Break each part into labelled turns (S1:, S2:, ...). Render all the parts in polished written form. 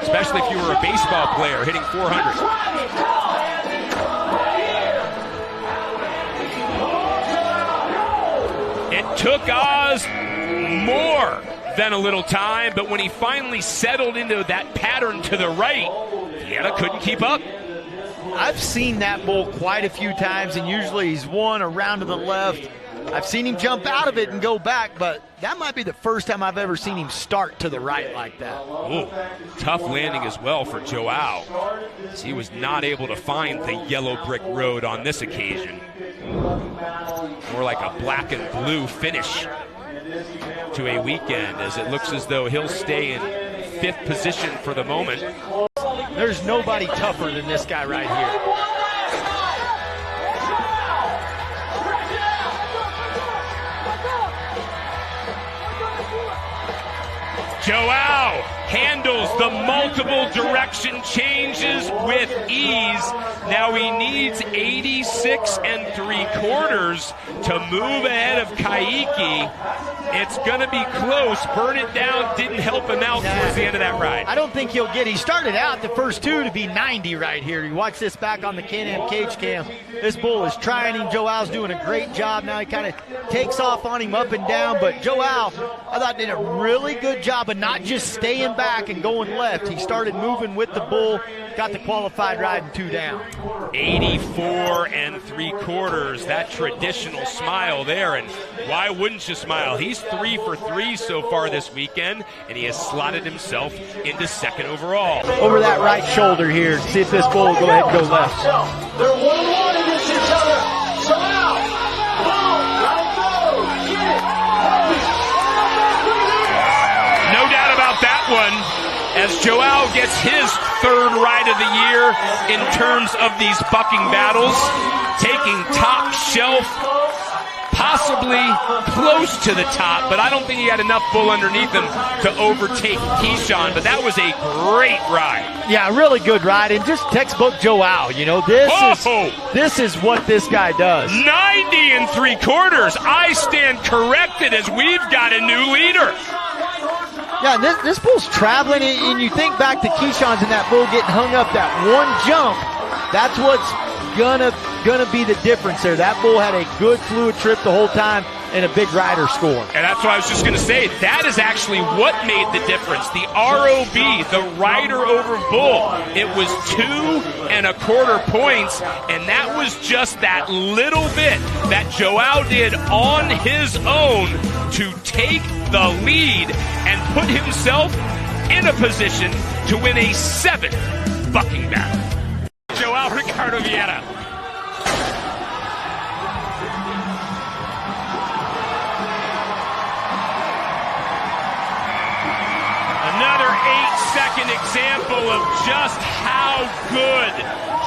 S1: especially if you were a baseball player hitting 400. It took Oz more than a little time, but when he finally settled into that pattern to the right, Vieira couldn't keep up.
S2: I've seen that bull quite a few times, and usually he's one around to the left. I've seen him jump out of it and go back, but that might be the first time I've ever seen him start to the right like that.
S1: Ooh, tough landing as well for João. He was not able to find the yellow brick road on this occasion. More like a black and blue finish to a weekend, as it looks as though he'll stay in 5th position for the moment.
S2: There's nobody tougher than this guy right here.
S1: João handles the multiple direction changes with ease. Now he needs 86 3/4 to move ahead of Kaiki. It's going to be close. Burn It Down didn't help him out towards the end of that ride.
S2: I don't think he'll get. He started out the first 2 to be 90 right here. You watch this back on the Can-Am cage cam. This bull is trying him. Joao's doing a great job. Now he kind of takes off on him up and down. But João, I thought, did a really good job of not just staying back and going left. He started moving with the bull. Got the qualified ride in 2 down.
S1: 84 3/4. That traditional smile there. And why wouldn't you smile? He's 3 for 3 so far this weekend, and he has slotted himself into 2nd overall.
S2: Over that right shoulder here. See if this bull will go ahead and go left.
S3: They're 1-1 against each other. João.
S1: No doubt about that one, as João gets his 3rd ride of the year in terms of these bucking battles, taking top shelf, possibly close to the top, but I don't think he had enough bull underneath him to overtake Keyshawn, but that was a great ride.
S2: Yeah, really good ride, and just textbook João. You know, this is what this guy does.
S1: 90 3/4. I stand corrected, as we've got a new leader.
S2: Yeah, this bull's traveling, and you think back to Keyshawn's and that bull getting hung up that one jump. That's what's gonna be the difference there. That bull had a good fluid trip the whole time and a big rider score.
S1: And that's what I was just going to say. That is actually what made the difference. The ROB, the rider over bull. It was 2 1/4 points, and that was just that little bit that João did on his own to take the lead and put himself in a position to win a 7th bucking battle. João Ricardo Vieira. Another 8-second example of just how good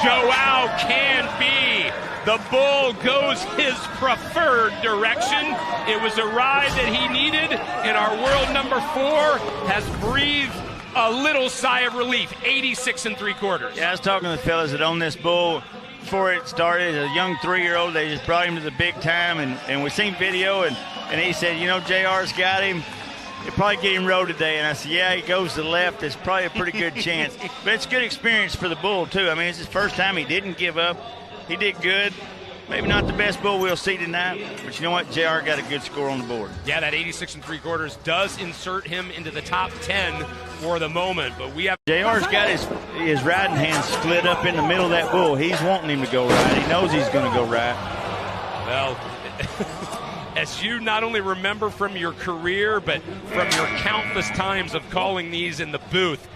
S1: João can be. The bull goes his preferred direction. It was a ride that he needed, and our world number 4 has breathed a little sigh of relief. 86 3/4.
S4: Yeah, I was talking to the fellas that own this bull before it started. A young 3-year-old, they just brought him to the big time, and we seen video, and he said, you know, JR's got him. He'll probably get him rode today. And I said, yeah, he goes to the left. It's probably a pretty good chance. But it's a good experience for the bull, too. I mean, it's his first time. He didn't give up. He did good. Maybe not the best bull we'll see tonight, but you know what? JR got a good score on the board.
S1: Yeah, that 86 3/4 does insert him into the top 10 for the moment. But we have
S4: JR's got his riding hands split up in the middle of that bull. He's wanting him to go right. He knows he's going to go right.
S1: Well, as you not only remember from your career, but from your countless times of calling these in the booth,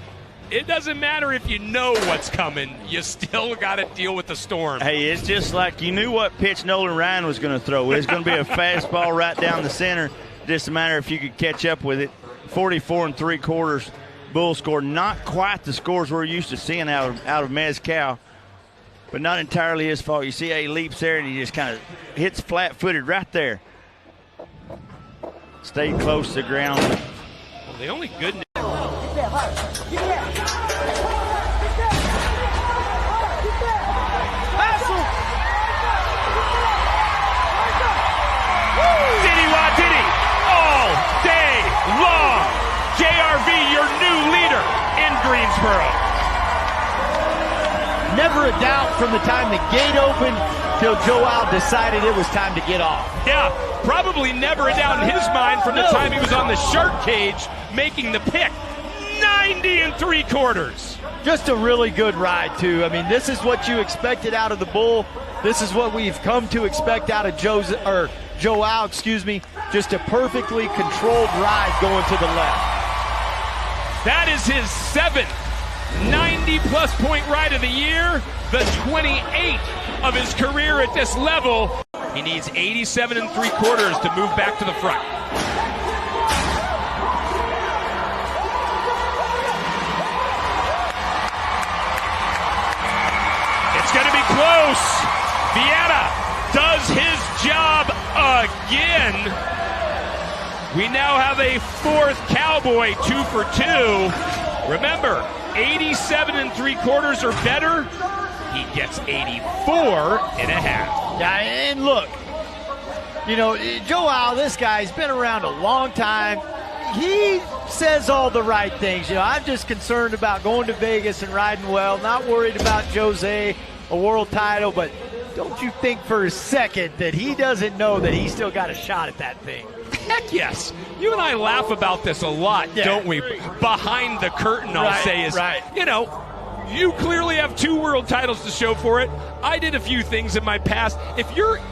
S1: it doesn't matter if you know what's coming. You still got to deal with the storm.
S4: Hey, it's just like you knew what pitch Nolan Ryan was going to throw. It's going to be a fastball right down the center. Just a matter if you could catch up with it. 44 3/4 bull score. Not quite the scores we're used to seeing out of Mezcal, but not entirely his fault. You see how he leaps there and he just kind of hits flat-footed right there. Stayed close to the ground.
S1: Well, the only good news. Diddy all day long. JRV, your new leader in green. Waynesboro.
S2: Never a doubt from the time the gate opened till João decided it was time to get off.
S1: Yeah, probably never a doubt in his mind from the time he was on the shark cage making the pick. 90 3/4.
S2: Just a really good ride, too. I mean, this is what you expected out of the bull. This is what we've come to expect out of João, excuse me. Just a perfectly controlled ride going to the left.
S1: That is his 7th 90-plus point ride of the year, the 28th of his career at this level. He needs 87 3/4 to move back to the front. It's going to be close. Vieira does his job again. We now have a 4th Cowboy, 2 for 2. Remember, 87 3/4 or better, he gets 84 and a half.
S2: Yeah, and look, you know, João, this guy's been around a long time. He says all the right things. You know, I'm just concerned about going to Vegas and riding well, not worried about Jose, a world title, but don't you think for a second that he doesn't know that he's still got a shot at that thing?
S1: Heck yes. You and I laugh about this a lot, don't we? Behind the curtain, I'll say, is, you know, you clearly have 2 world titles to show for it. I did a few things in my past. If you're in